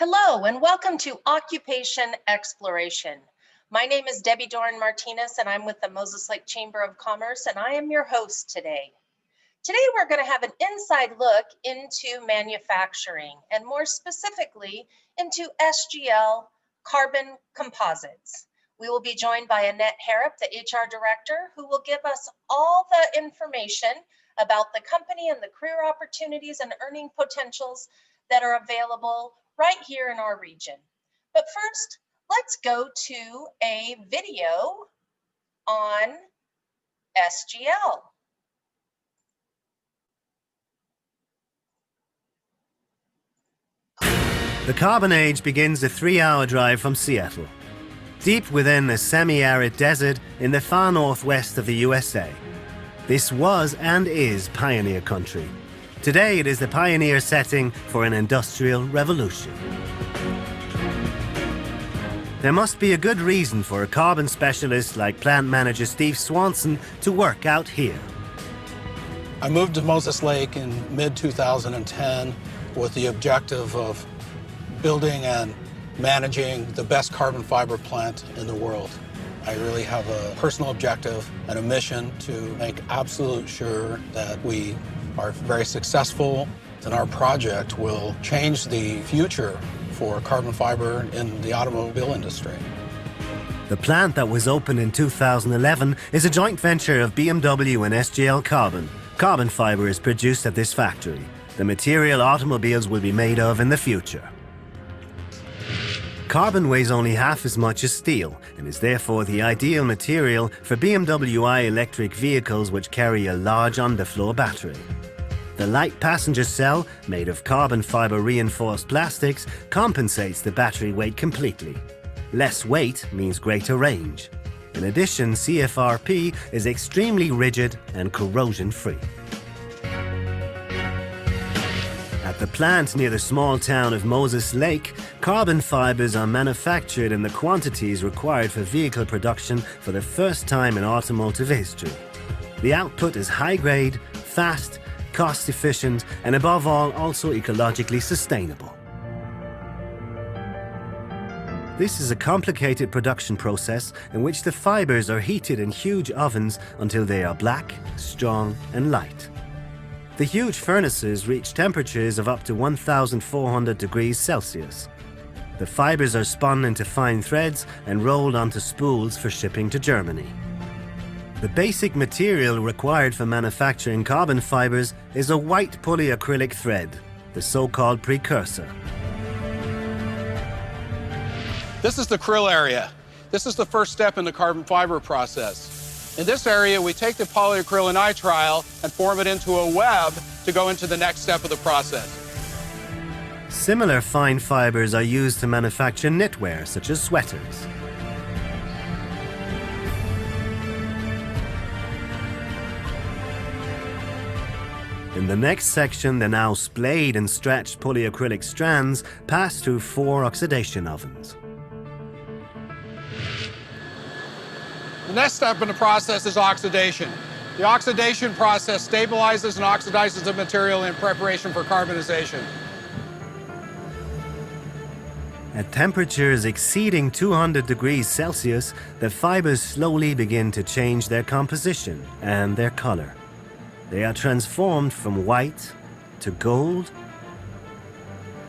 Hello and welcome to Occupation Exploration. My name is Debbie Doran Martinez and I'm with the Moses Lake Chamber of Commerce and I am your host today. Today we're going to have an inside look into manufacturing and more specifically into SGL carbon composites. We will be joined by Annette Harrop, the HR director, who will give us all the information about the company and the career opportunities and earning potentials that are available right here in our region. But first, let's go to a video on SGL. The carbon age begins a 3-hour drive from Seattle, deep within a semi-arid desert in the far northwest of the USA. This was and is pioneer country. Today it is the pioneer setting for an industrial revolution. There must be a good reason for a carbon specialist like plant manager Steve Swanson to work out here. I moved to Moses Lake in mid-2010 with the objective of building and managing the best carbon fiber plant in the world. I really have a personal objective and a mission to make absolute sure that we are very successful and our project will change the future for carbon fiber in the automobile industry. The plant that was opened in 2011 is a joint venture of BMW and SGL Carbon. Carbon fiber is produced at this factory. The material automobiles will be made of in the future. Carbon weighs only half as much as steel and is therefore the ideal material for BMW i electric vehicles which carry a large underfloor battery. The light passenger cell, made of carbon fiber reinforced plastics, compensates the battery weight completely. Less weight means greater range. In addition, CFRP is extremely rigid and corrosion-free. At the plant near the small town of Moses Lake, carbon fibers are manufactured in the quantities required for vehicle production for the first time in automotive history. The output is high-grade, fast, cost-efficient, and above all, also ecologically sustainable. This is a complicated production process in which the fibers are heated in huge ovens until they are black, strong, and light. The huge furnaces reach temperatures of up to 1,400 degrees Celsius. The fibers are spun into fine threads and rolled onto spools for shipping to Germany. The basic material required for manufacturing carbon fibers is a white polyacrylic thread, the so-called precursor. This is the krill area. This is the first step in the carbon fiber process. In this area, we take the polyacrylonitrile and form it into a web to go into the next step of the process. Similar fine fibers are used to manufacture knitwear, such as sweaters. In the next section, the now splayed and stretched polyacrylic strands pass through 4 oxidation ovens. The next step in the process is oxidation. The oxidation process stabilizes and oxidizes the material in preparation for carbonization. At temperatures exceeding 200 degrees Celsius, the fibers slowly begin to change their composition and their color. They are transformed from white to gold,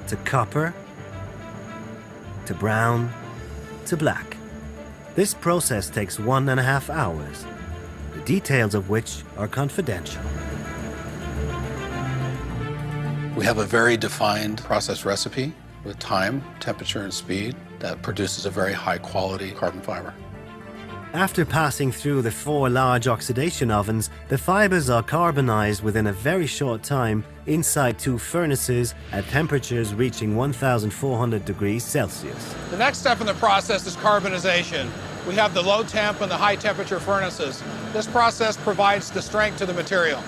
to copper, to brown, to black. This process takes 1.5 hours, the details of which are confidential. We have a very defined process recipe with time, temperature, and speed that produces a very high quality carbon fiber. After passing through the 4 large oxidation ovens, the fibers are carbonized within a very short time inside 2 furnaces at temperatures reaching 1,400 degrees Celsius. The next step in the process is carbonization. We have the low temp and the high temperature furnaces. This process provides the strength to the material.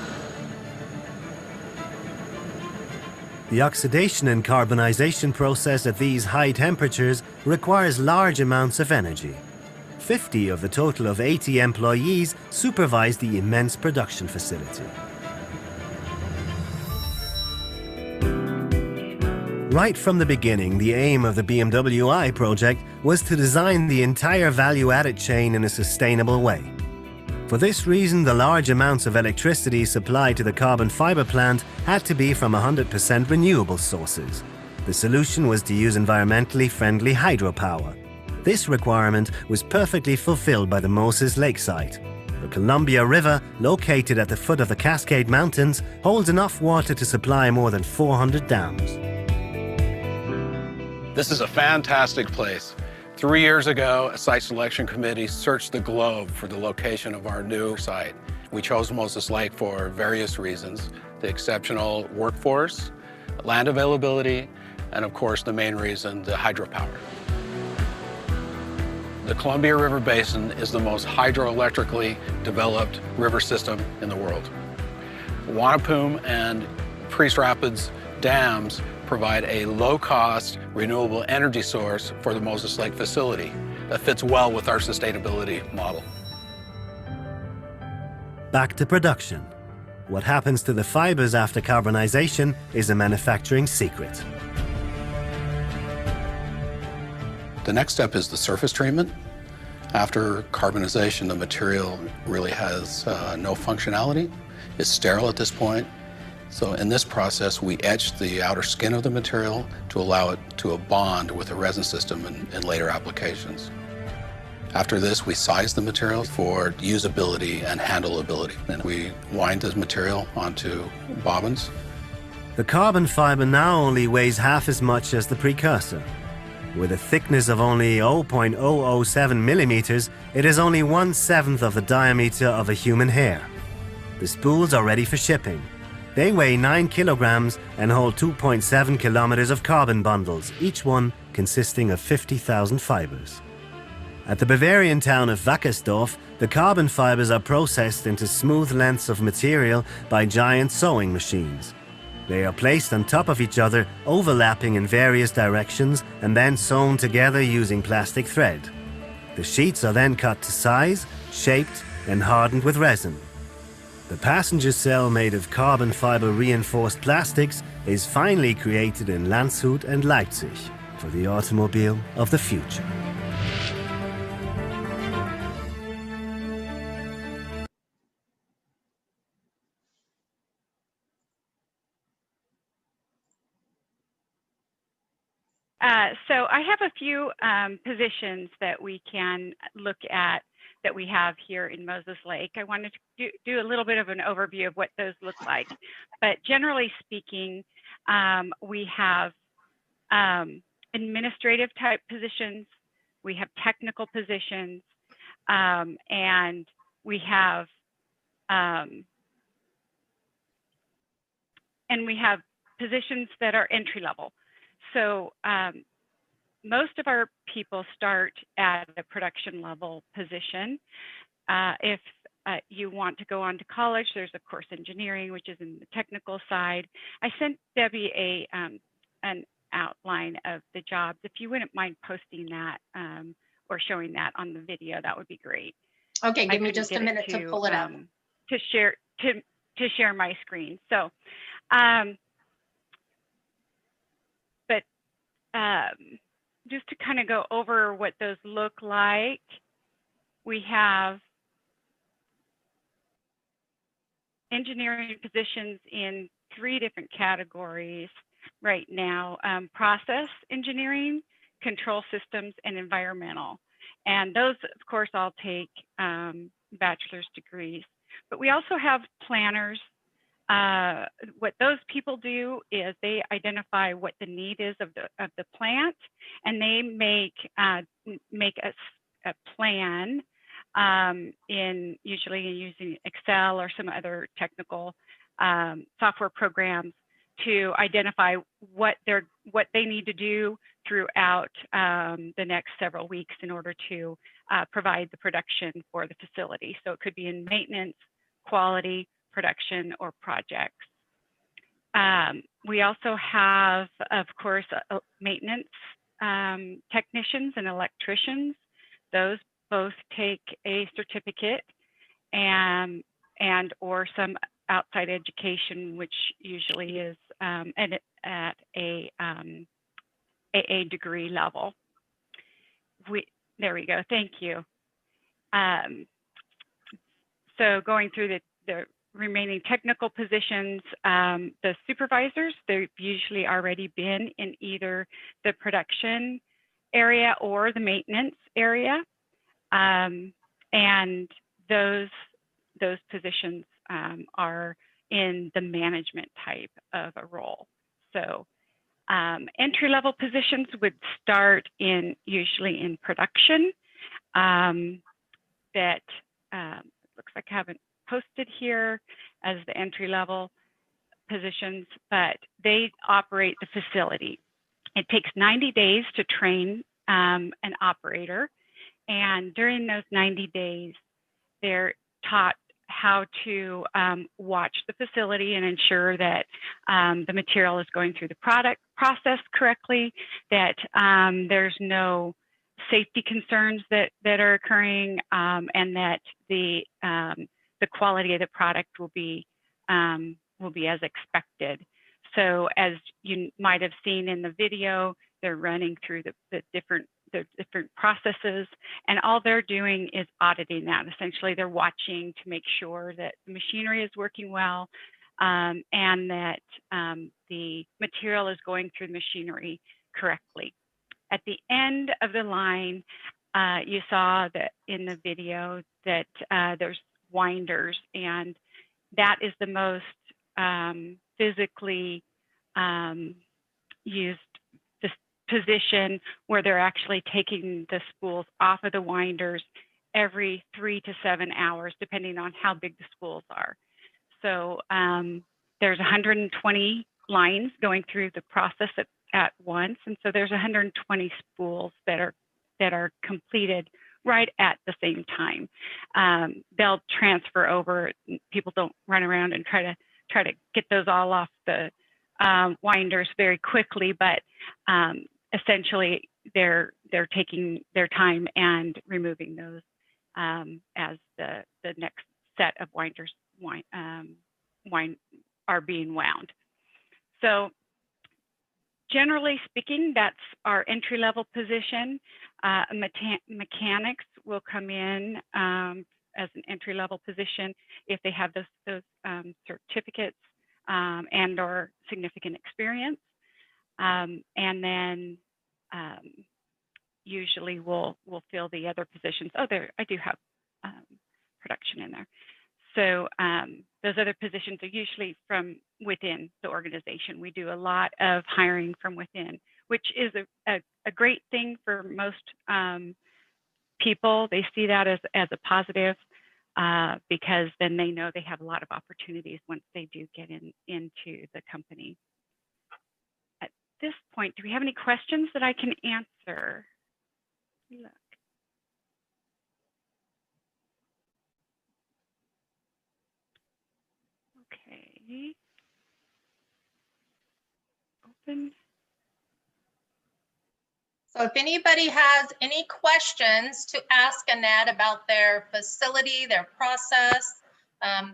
The oxidation and carbonization process at these high temperatures requires large amounts of energy. 50 of the total of 80 employees supervise the immense production facility. Right from the beginning, the aim of the BMW I project was to design the entire value-added chain in a sustainable way. For this reason, the large amounts of electricity supplied to the carbon fiber plant had to be from 100% renewable sources. The solution was to use environmentally friendly hydropower. This requirement was perfectly fulfilled by the Moses Lake site. The Columbia River, located at the foot of the Cascade Mountains, holds enough water to supply more than 400 dams. This is a fantastic place. 3 years ago, a site selection committee searched the globe for the location of our new site. We chose Moses Lake for various reasons: the exceptional workforce, land availability, and of course the main reason, the hydropower. The Columbia River Basin is the most hydroelectrically developed river system in the world. Wanapum and Priest Rapids dams provide a low-cost, renewable energy source for the Moses Lake facility that fits well with our sustainability model. Back to production. What happens to the fibers after carbonization is a manufacturing secret. The next step is the surface treatment. After carbonization, the material really has no functionality. It's sterile at this point. So in this process, we etch the outer skin of the material to allow it to bond with the resin system in later applications. After this, we size the material for usability and handleability. And we wind this material onto bobbins. The carbon fiber now only weighs half as much as the precursor. With a thickness of only 0.007 millimeters, it is only 1/7 of the diameter of a human hair. The spools are ready for shipping. They weigh 9 kilograms and hold 2.7 kilometers of carbon bundles, each one consisting of 50,000 fibers. At the Bavarian town of Wackersdorf, the carbon fibers are processed into smooth lengths of material by giant sewing machines. They are placed on top of each other, overlapping in various directions, and then sewn together using plastic thread. The sheets are then cut to size, shaped, and hardened with resin. The passenger cell, made of carbon fiber reinforced plastics, is finally created in Landshut and Leipzig for the automobile of the future. So I have a few positions that we can look at that we have here in Moses Lake. I wanted to do a little bit of an overview of what those look like. But generally speaking, we have administrative type positions, we have technical positions, and we have positions that are entry level. So most of our people start at a production level position. If you want to go on to college, there's of course engineering, which is in the technical side. I sent Debbie an outline of the jobs. If you wouldn't mind posting that or showing that on the video, that would be great. Okay, give me just a minute to pull it up. To share my screen. So, just to kind of go over what those look like, we have engineering positions in 3 different categories right now: process engineering, control systems, and environmental. And those, of course, all take bachelor's degrees. But we also have planners. What those people do is they identify what the need is of the plant, and they make a plan usually using Excel or some other technical software programs to identify what they need to do throughout the next several weeks in order to provide the production for the facility. So it could be in maintenance, quality, production, or projects. We also have, of course, maintenance technicians and electricians. Those both take a certificate and or some outside education, which usually is at a a degree level. There we go, thank you. So going through the remaining technical positions, the supervisors, they've usually already been in either the production area or the maintenance area. And those positions are in the management type of a role. So entry-level positions would start usually in production. That looks like I haven't posted here as the entry-level positions, but they operate the facility. It takes 90 days to train an operator, and during those 90 days, they're taught how to watch the facility and ensure that the material is going through the product process correctly, that there's no safety concerns that are occurring, and that the quality of the product will be as expected. So as you might have seen in the video, they're running through the different processes, and all they're doing is auditing that. Essentially, they're watching to make sure that the machinery is working well, and that the material is going through the machinery correctly. At the end of the line, you saw that in the video that there's winders, and that is the most physically used position, where they're actually taking the spools off of the winders every 3 to 7 hours, depending on how big the spools are. So there's 120 lines going through the process at once, and so there's 120 spools that are completed right at the same time. They'll transfer over. People don't run around and try to get those all off the winders very quickly, but essentially they're taking their time and removing those as the next set of winders are being wound. So generally speaking, that's our entry-level position. Mechanics will come in as an entry-level position if they have those certificates and or significant experience. And then usually we'll fill the other positions. Oh, there, I do have production in there. So those other positions are usually from within the organization. We do a lot of hiring from within, which is a great thing for most people. They see that as a positive because then they know they have a lot of opportunities once they do get into the company. At this point, do we have any questions that I can answer? Look. Okay. Open. So if anybody has any questions to ask Annette about their facility, their process,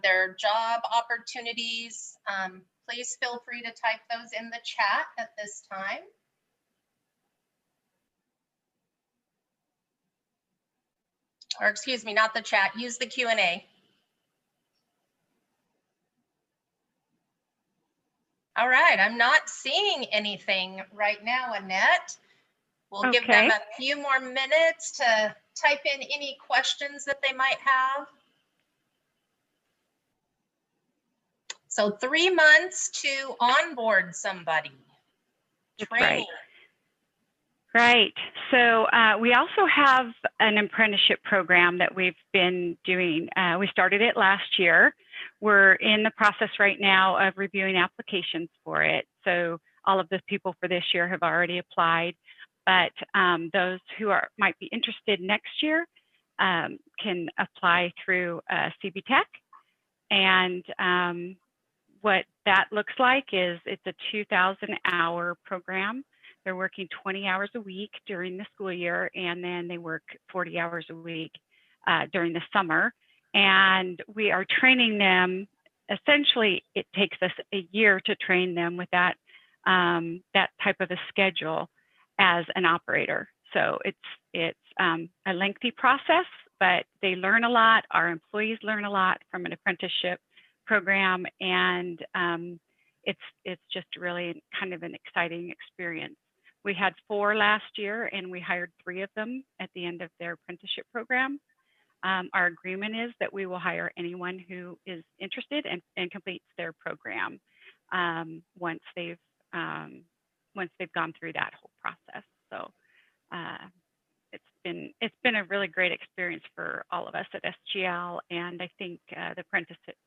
their job opportunities, please feel free to type those in the chat at this time. Or excuse me, not the chat, use the Q&A. All right, I'm not seeing anything right now, Annette. We'll give them a few more minutes to type in any questions that they might have. So 3 months to onboard somebody. Training. Right. So we also have an apprenticeship program that we've been doing. We started it last year. We're in the process right now of reviewing applications for it. So all of the people for this year have already applied, but those who might be interested next year can apply through CB Tech. And what that looks like is it's a 2,000-hour program. They're working 20 hours a week during the school year, and then they work 40 hours a week during the summer. And we are training them. Essentially, it takes us a year to train them with that type of a schedule. as an operator. So it's a lengthy process, but they learn a lot. Our employees learn a lot from an apprenticeship program, and it's just really kind of an exciting experience. We had 4 last year, and we hired 3 of them at the end of their apprenticeship program. Our agreement is that we will hire anyone who is interested and completes their program once they've gone through that whole process. So it's been a really great experience for all of us at SGL, and I think the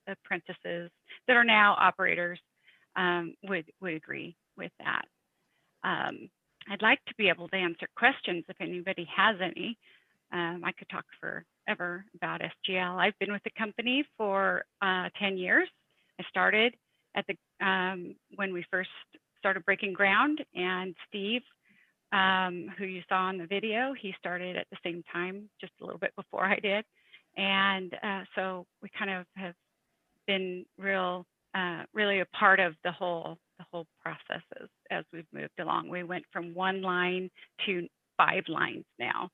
apprentices that are now operators would agree with that. I'd like to be able to answer questions if anybody has any. I could talk forever about SGL. I've been with the company for 10 years. I started at the when we first started breaking ground, and Steve, who you saw in the video, he started at the same time, just a little bit before I did. And so we kind of have been really a part of the whole processes as we've moved along. We went from 1 line to 5 lines now.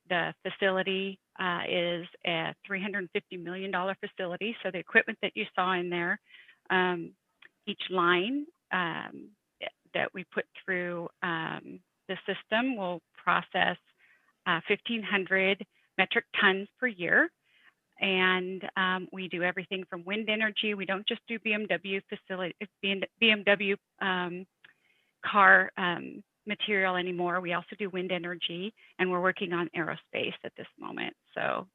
The facility is a $350 million facility. So the equipment that you saw in there, each line that we put through the system will process 1,500 metric tons per year. And we do everything from wind energy. We don't just do BMW car material anymore. We also do wind energy, and we're working on aerospace at this moment. So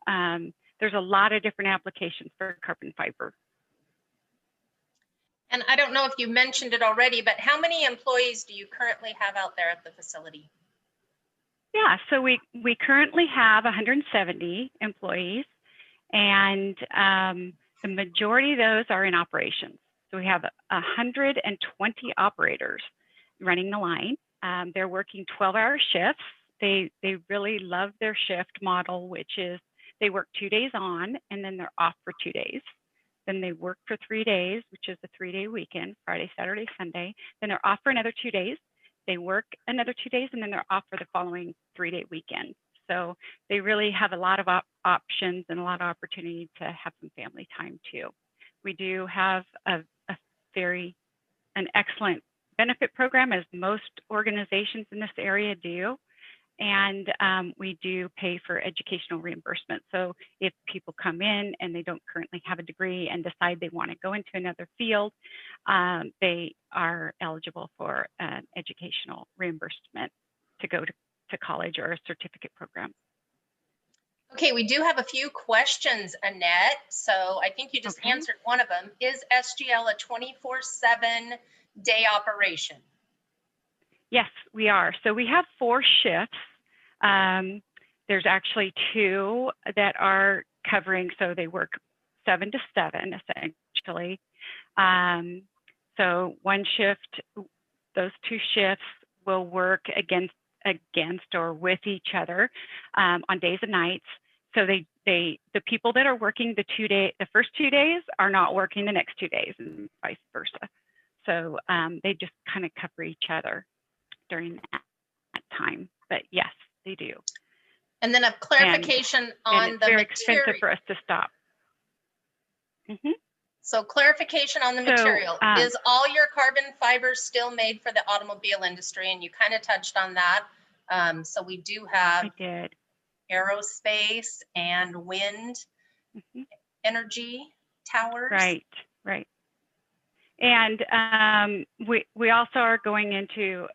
there's a lot of different applications for carbon fiber. And I don't know if you mentioned it already, but how many employees do you currently have out there at the facility? Yeah, so we currently have 170 employees, and the majority of those are in operations. So we have 120 operators running the line. They're working 12-hour shifts. They really love their shift model, which is they work 2 days on, and then they're off for 2 days. Then they work for 3 days, which is a 3-day weekend, Friday, Saturday, Sunday. Then they're off for another 2 days. They work another 2 days, and then they're off for the following 3-day weekend. So they really have a lot of options and a lot of opportunity to have some family time too. We do have an excellent benefit program, as most organizations in this area do. And we do pay for educational reimbursement. So if people come in and they don't currently have a degree and decide they want to go into another field, they are eligible for an educational reimbursement to go to college or a certificate program. Okay, we do have a few questions, Annette. So I think you just answered one of them. Is SGL a 24/7 day operation? Yes, we are. So we have 4 shifts. There's actually 2 that are covering, so they work 7 to 7 essentially. So one shift, those 2 shifts will work against or with each other on days and nights. So the people that are working the first 2 days are not working the next 2 days, and vice versa. So they just kind of cover each other during that time. But yes, they do. And then a clarification on it's the very material. expensive for us to stop. So clarification on the material. Is all your carbon fibers still made for the automobile industry? And you kind of touched on that. So we do have aerospace and wind energy towers. Right. And we also are going into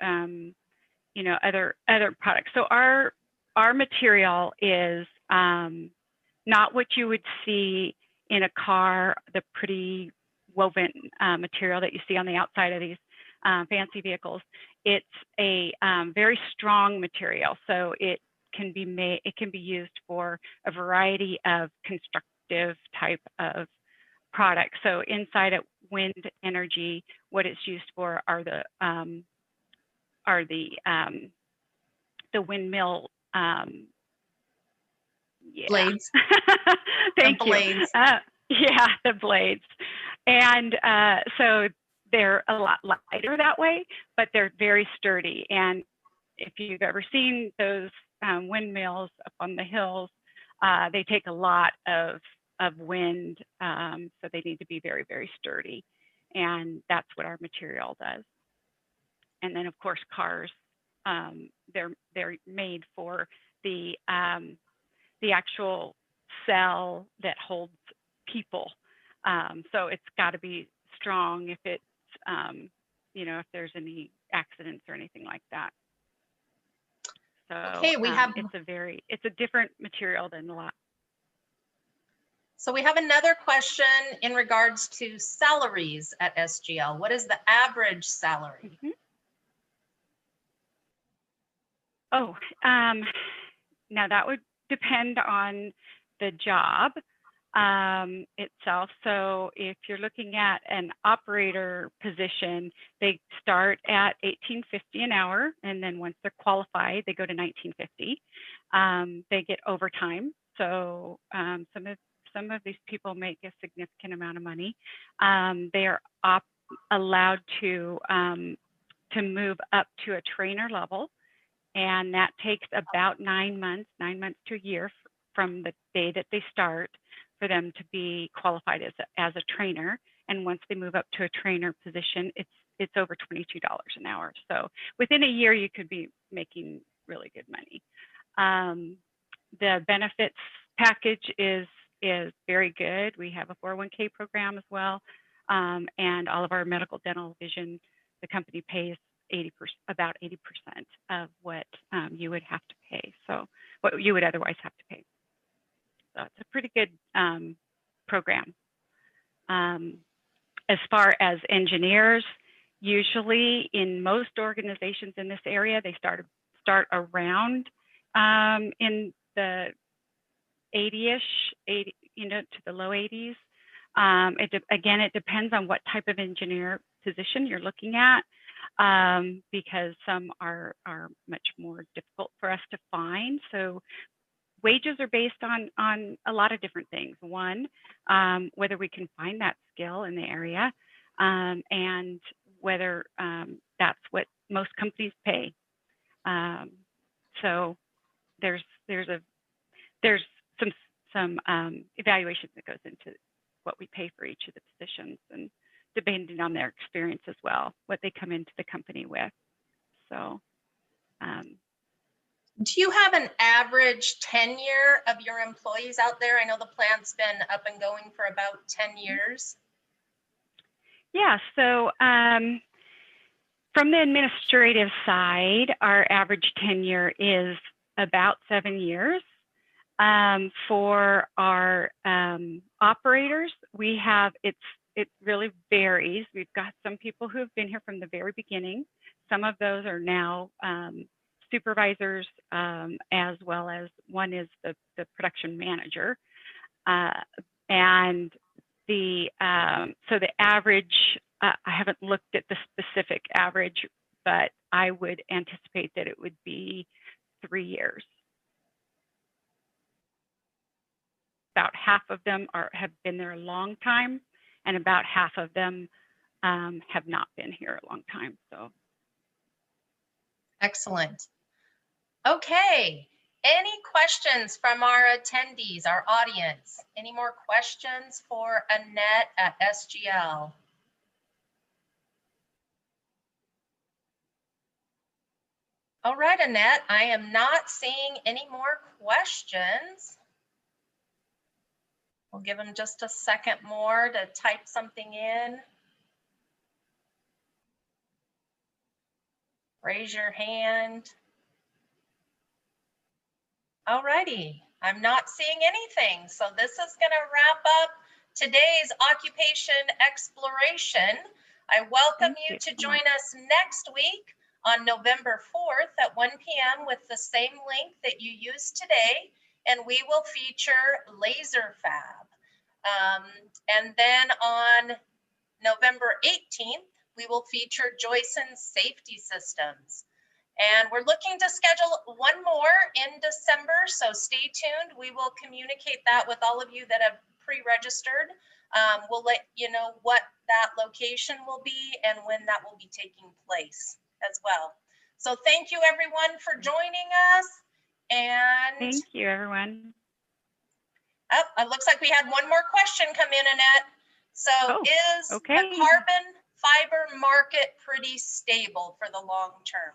other products. So our material is not what you would see in a car, the pretty woven material that you see on the outside of these fancy vehicles. It's a very strong material, so it can be used for a variety of constructive type of products. So inside of wind energy, what it's used for are the windmill blades. Thank you. Blades. Yeah, the blades. And so they're a lot lighter that way, but they're very sturdy. And if you've ever seen those windmills up on the hills, they take a lot of wind, so they need to be very, very sturdy. And that's what our material does. And then, of course, cars, they're made for the actual cell that holds people. So it's got to be strong if it's, if there's any accidents or anything like that. So okay, it's a different material than a lot. So we have another question in regards to salaries at SGL. What is the average salary? Mm-hmm. Oh, now that would depend on the job itself. So if you're looking at an operator position, they start at $18.50 an hour, and then once they're qualified, they go to $19.50. They get overtime. So some of these people make a significant amount of money. They are allowed to move up to a trainer level, and that takes about 9 months to a year from the day that they start for them to be qualified as a trainer. And once they move up to a trainer position, it's over $22 an hour. So within a year, you could be making really good money. The benefits package is very good. We have a 401k program as well, and all of our medical, dental, vision, the company pays about 80% of what you would have to pay. So what you would otherwise have to pay. So it's a pretty good program. As far as engineers, usually in most organizations in this area, they start around in the 80-ish, to the low 80s. Again, it depends on what type of engineer position you're looking at, because some are much more difficult for us to find. So wages are based on a lot of different things. One, whether we can find that skill in the area, and whether that's what most companies pay. So there's some evaluation that goes into what we pay for each of the positions, and depending on their experience as well, what they come into the company with. So do you have an average tenure of your employees out there? I know the plant's been up and going for about 10 years. Yeah, so from the administrative side, our average tenure is about 7 years. For our operators, it really varies. We've got some people who have been here from the very beginning. Some of those are now supervisors, as well as one is the production manager. And so the average, I haven't looked at the specific average, but I would anticipate that it would be 3 years. About half of them have been there a long time, and about half of them have not been here a long time. So, excellent. Okay, any questions from our attendees, our audience? Any more questions for Annette at SGL? All right, Annette, I am not seeing any more questions. We'll give them just a second more to type something in. Raise your hand. All righty, I'm not seeing anything. So this is going to wrap up today's occupation exploration. I welcome you to join us next week on November 4th at 1 p.m. with the same link that you used today, and we will feature laser fab. And then on November 18th, we will feature Joyson's safety systems. And we're looking to schedule one more in December, so stay tuned. We will communicate that with all of you that have pre-registered. We'll let you know what that location will be and when that will be taking place as well. So thank you everyone for joining us. And Thank you, everyone. oh, it looks like we had one more question come in, Annette. So Oh, is okay. the carbon fiber market pretty stable for the long term?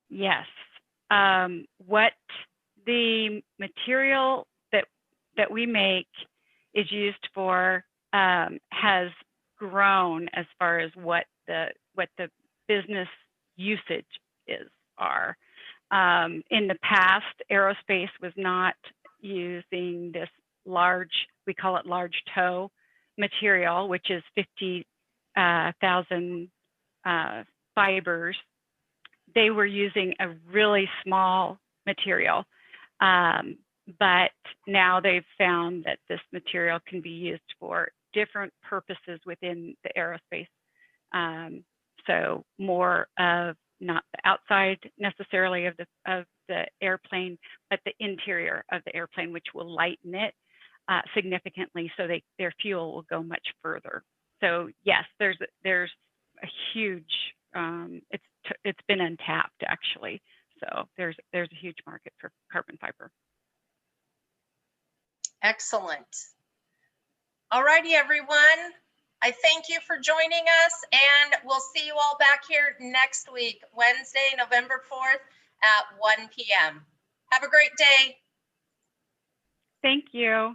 Yes. What the material that we make is used for has grown as far as what the business usage are. In the past, aerospace was not using this large, we call it large tow material, which is 50,000 fibers. They were using a really small material, but now they've found that this material can be used for different purposes within the aerospace. So more of not the outside necessarily of the airplane, but the interior of the airplane, which will lighten it significantly, so their fuel will go much further. So yes, there's a huge it's been untapped actually. So there's a huge market for carbon fiber. Excellent. All righty, everyone. I thank you for joining us, and we'll see you all back here next week, Wednesday, November 4th at 1 p.m. Have a great day. Thank you.